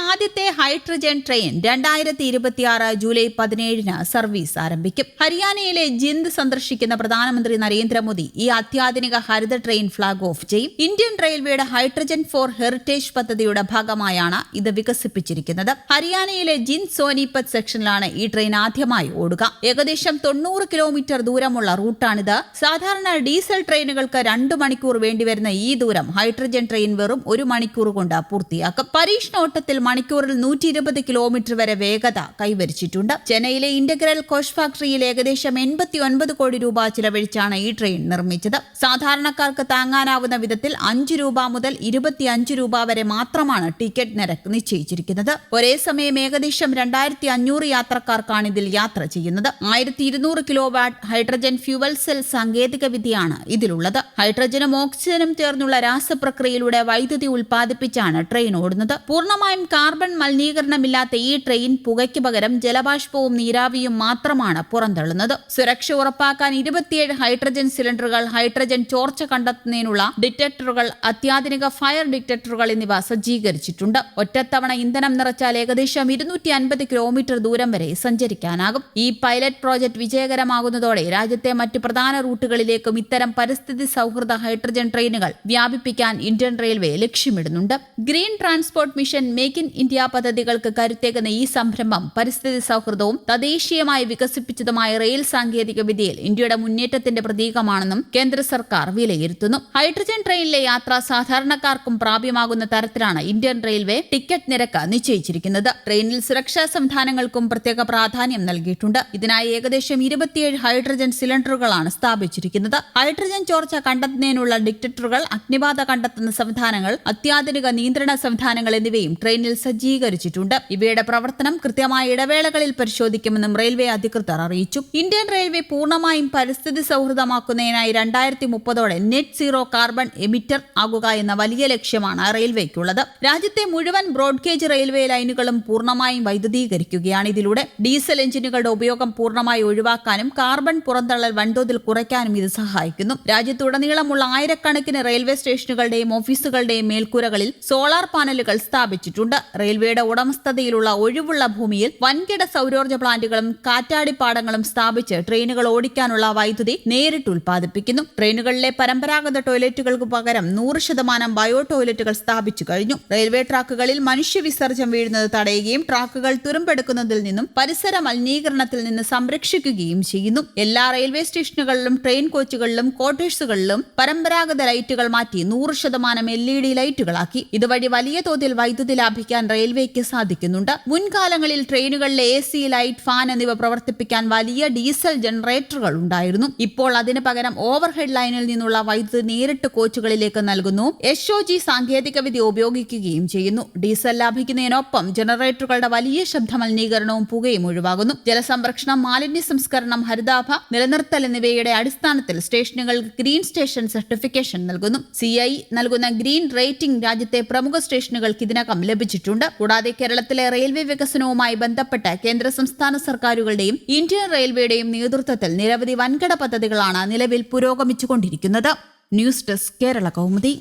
ആദ്യത്തെ hydrogen train 2026 July 17 service ആരംഭിക്കും. ഹരിയാനയിലെ ജിന്ദ് സന്ദർശിക്കുന്ന പ്രധാനമന്ത്രി നരേന്ദ്രമോദി ഈ അത്യാധുനിക ഹരിത ട്രെയിൻ ഫ്ളാഗ് ഓഫ് ചെയ്യും. ഇന്ത്യൻ റെയിൽവേയുടെ ഹൈഡ്രജൻ ഫോർ ഹെറിറ്റേജ് പദ്ധതിയുടെ ഭാഗമായാണ് ഇത് വികസിപ്പിച്ചിരിക്കുന്നത്. ഹരിയാനയിലെ ജിന്ദ് സോനിപത്ത് സെക്ഷനിലാണ് ഈ ട്രെയിൻ ആദ്യമായി ഓടുക. ഏകദേശം 90 കിലോമീറ്റർ ദൂരമുള്ള റൂട്ടാണിത്. സാധാരണ ഡീസൽ ട്രെയിനുകൾക്ക് 2 മണിക്കൂർ വേണ്ടിവരുന്ന ഈ ദൂരം ഹൈഡ്രജൻ ട്രെയിൻ വെറും 1 മണിക്കൂർ കൊണ്ട് പൂർത്തിയാക്കും. പരീക്ഷണോട്ടത്തിൽ മണിക്കൂറിൽ 120 കിലോമീറ്റർ വരെ വേഗത കൈവരിച്ചിട്ടുണ്ട്. ചെന്നൈയിലെ ഇന്റഗ്രൽ കോച്ച് ഫാക്ടറിയിൽ ഏകദേശം 89 കോടി രൂപ ചിലവഴിച്ചാണ് ഈ ട്രെയിൻ നിർമ്മിച്ചത്. സാധാരണക്കാർക്ക് താങ്ങാനാവുന്ന വിധത്തിൽ 5 രൂപ മുതൽ 25 രൂപ വരെ മാത്രമാണ് ടിക്കറ്റ് നിരക്ക് നിശ്ചയിച്ചിരിക്കുന്നത്. ഒരേ സമയം ഏകദേശം 2500 യാത്രക്കാർക്കാണ് ഇതിൽ യാത്ര ചെയ്യുന്നത്. 1200 കിലോവാട്ട് ഹൈഡ്രജൻ ഫ്യൂവൽ സെൽ സാങ്കേതിക വിദ്യയാണ് ഇതിലുള്ളത്. ഹൈഡ്രജനും ഓക്സിജനും ചേർന്നുള്ള രാസപ്രക്രിയയിലൂടെ വൈദ്യുതി ഉൽപ്പാദിപ്പിച്ചാണ് ട്രെയിൻ ഓടുന്നത്. പൂർണ്ണമായും കാർബൺ മലിനീകരണമില്ലാത്ത ഈ ട്രെയിൻ പുകയ്ക്ക് പകരം ജലബാഷ്പവും നീരാവിയും മാത്രമാണ് പുറന്തള്ളുന്നത്. സുരക്ഷ ഉറപ്പാക്കാൻ 27 ഹൈഡ്രജൻ സിലിണ്ടറുകൾ, ഹൈഡ്രജൻ ചോർച്ച കണ്ടെത്തുന്നതിനുള്ള ഡിറ്റക്ടറുകൾ, അത്യാധുനിക ഫയർ ഡിറ്റക്ടറുകൾ എന്നിവ സജ്ജീകരിച്ചിട്ടുണ്ട്. ഒറ്റത്തവണ ഇന്ധനം നിറച്ചാൽ ഏകദേശം 250 കിലോമീറ്റർ ദൂരം വരെ സഞ്ചരിക്കാനാകും. ഈ പൈലറ്റ് പ്രോജക്ട് വിജയകരമാകുന്നതോടെ രാജ്യത്തെ മറ്റ് പ്രധാന റൂട്ടുകളിലേക്കും ഇത്തരം പരിസ്ഥിതി സൗഹൃദ ഹൈഡ്രജൻ ട്രെയിനുകൾ വ്യാപിപ്പിക്കാൻ ഇന്ത്യൻ റെയിൽവേ ലക്ഷ്യമിടുന്നുണ്ട്. Green transport mission, make in India പദ്ധതികൾക്ക് കരുത്തേകുന്ന ഈ സംരംഭം പരിസ്ഥിതി സൗഹൃദവും തദ്ദേശീയമായി വികസിപ്പിച്ചതുമായ റെയിൽ സാങ്കേതിക വിദ്യയിൽ ഇന്ത്യയുടെ മുന്നേറ്റത്തിന്റെ പ്രതീകമാണെന്നും കേന്ദ്ര സർക്കാർ വിലയിരുത്തുന്നു. ഹൈഡ്രജൻ ട്രെയിനിലെ യാത്ര സാധാരണക്കാർക്കും പ്രാപ്യമാകുന്ന തരത്തിലാണ് ഇന്ത്യൻ റെയിൽവേ ടിക്കറ്റ് നിരക്ക് നിശ്ചയിച്ചിരിക്കുന്നത്. ട്രെയിനിൽ സുരക്ഷാ സംവിധാനങ്ങൾക്കും പ്രത്യേക പ്രാധാന്യം നൽകിയിട്ടുണ്ട്. ഇതിനായി ഏകദേശം 27 ഹൈഡ്രജൻ സിലിണ്ടറുകളാണ് സ്ഥാപിച്ചിരിക്കുന്നത്. ഹൈഡ്രജൻ ചോർച്ച കണ്ടെത്തുന്നതിനുള്ള ഡിറ്റക്ടറുകൾ, അഗ്നിബാധ കണ്ടെത്തുന്ന സംവിധാനങ്ങൾ, അത്യാധുനിക നിയന്ത്രണ സംവിധാനങ്ങൾ എന്നിവയും ട്രെയിനിൽ സജ്ജീകരിച്ചിട്ടുണ്ട്. ഇവയുടെ പ്രവർത്തനം കൃത്യമായ ഇടവേളകളിൽ പരിശോധിക്കുമെന്നും റെയിൽവേ അധികൃതർ അറിയിച്ചു. ഇന്ത്യൻ റെയിൽവേ പൂർണ്ണമായും പരിസ്ഥിതി സൗഹൃദമാക്കുന്നതിനായി 2030 നെറ്റ് സീറോ കാർബൺ എമിറ്റർ ആകുക എന്ന വലിയ ലക്ഷ്യമാണ് റെയിൽവേക്കുള്ളത്. രാജ്യത്തെ മുഴുവൻ ബ്രോഡ്ഗേജ് റെയിൽവേ ലൈനുകളും പൂർണ്ണമായും വൈദ്യുതീകരിക്കുകയാണ്. ഇതിലൂടെ ഡീസൽ എഞ്ചിനുകളുടെ ഉപയോഗം പൂർണ്ണമായി ഒഴിവാക്കാനും കാർബൺ പുറന്തള്ളൽ വൻതോതിൽ കുറയ്ക്കാനും ഇത് സഹായിക്കുന്നു. രാജ്യത്തുടനീളമുള്ള ആയിരക്കണക്കിന് റെയിൽവേ സ്റ്റേഷനുകളുടെയും ഓഫീസുകളുടെയും മേൽക്കൂരകളിൽ സോളാർ പാനലുകൾ സ്ഥാപിച്ചിട്ടുണ്ട്. റെയിൽവേയുടെ ഉടമസ്ഥതയിലുള്ള ഒഴിവുള്ള ഭൂമിയിൽ വൻകിട സൗരോർജ്ജ പ്ലാന്റുകളും കാറ്റാടിപ്പാടങ്ങളും സ്ഥാപിച്ച് ട്രെയിനുകൾ ഓടിക്കാനുള്ള വൈദ്യുതി നേരിട്ട് ഉൽപ്പാദിപ്പിക്കുന്നു. ട്രെയിനുകളിലെ പരമ്പരാഗത ടോയ്ലറ്റുകൾക്ക് പകരം 100% ബയോ ടോയ്ലറ്റുകൾ സ്ഥാപിച്ചു കഴിഞ്ഞു. റെയിൽവേ ട്രാക്കുകളിൽ മനുഷ്യവിസർജ്യം വീഴുന്നത് തടയുകയും ട്രാക്കുകൾ തുരുമ്പെടുക്കുന്നതിൽ നിന്നും പരിസര മലിനീകരണത്തിൽ നിന്ന് സംരക്ഷിക്കുകയും ചെയ്യുന്നു. എല്ലാ റെയിൽവേ സ്റ്റേഷനുകളിലും ട്രെയിൻ കോച്ചുകളിലും ക്വാർട്ടേഴ്സുകളിലും പരമ്പരാഗത ലൈറ്റുകൾ മാറ്റി 100% LED ലൈറ്റുകളാക്കി. ഇതുവഴി വലിയ തോതിൽ വൈദ്യുതി ലാഭിക്കാൻ റെയിൽവേക്ക് സാധിക്കുന്നുണ്ട്. മുൻകാലങ്ങളിൽ ട്രെയിനുകളിലെ AC, ലൈറ്റ്, ഫാൻ എന്നിവ പ്രവർത്തിപ്പിക്കാൻ വലിയ ഡീസൽ ജനറേറ്ററുകൾ ഉണ്ടായിരുന്നു. ഇപ്പോൾ അതിന് പകരം ഓവർഹെഡ് ലൈനിൽ നിന്നുള്ള വൈദ്യുതി നേരിട്ട് കോച്ചുകളിലേക്ക് നൽകുന്നു. SOG സാങ്കേതികവിദ്യ ഉപയോഗിക്കുകയും ചെയ്യുന്നു. ഡീസൽ ലാഭിക്കുന്നതിനൊപ്പം ജനറേറ്ററുകളുടെ വലിയ ശബ്ദ മലിനീകരണവും പുകയും ഒഴിവാകുന്നു. ജലസംരക്ഷണം, മാലിന്യ സംസ്കരണം, ഹരിതാഭ നിലനിർത്തൽ എന്നിവയുടെ അടിസ്ഥാനത്തിൽ സ്റ്റേഷനുകൾക്ക് ഗ്രീൻ സ്റ്റേഷൻ സർട്ടിഫിക്കേഷൻ നൽകുന്നു. CI നൽകുന്ന ഗ്രീൻ റേറ്റിംഗ് രാജ്യത്തെ പ്രമുഖ സ്റ്റേഷനുകൾക്ക് ഇതിനകം ലഭിച്ചിട്ടുണ്ട്. കൂടാതെ കേരളത്തിലെ റെയിൽവേ വികസനവുമായി ബന്ധപ്പെട്ട് കേന്ദ്ര സംസ്ഥാന സർക്കാരുകളുടെയും ഇന്ത്യൻ റെയിൽവേയുടെയും നേതൃത്വത്തിൽ നിരവധി വൻകിട പദ്ധതികളാണ് നിലവിൽ പുരോഗമിച്ചുകൊണ്ടിരിക്കുന്നത്. News desk, Kerala Kaumudi.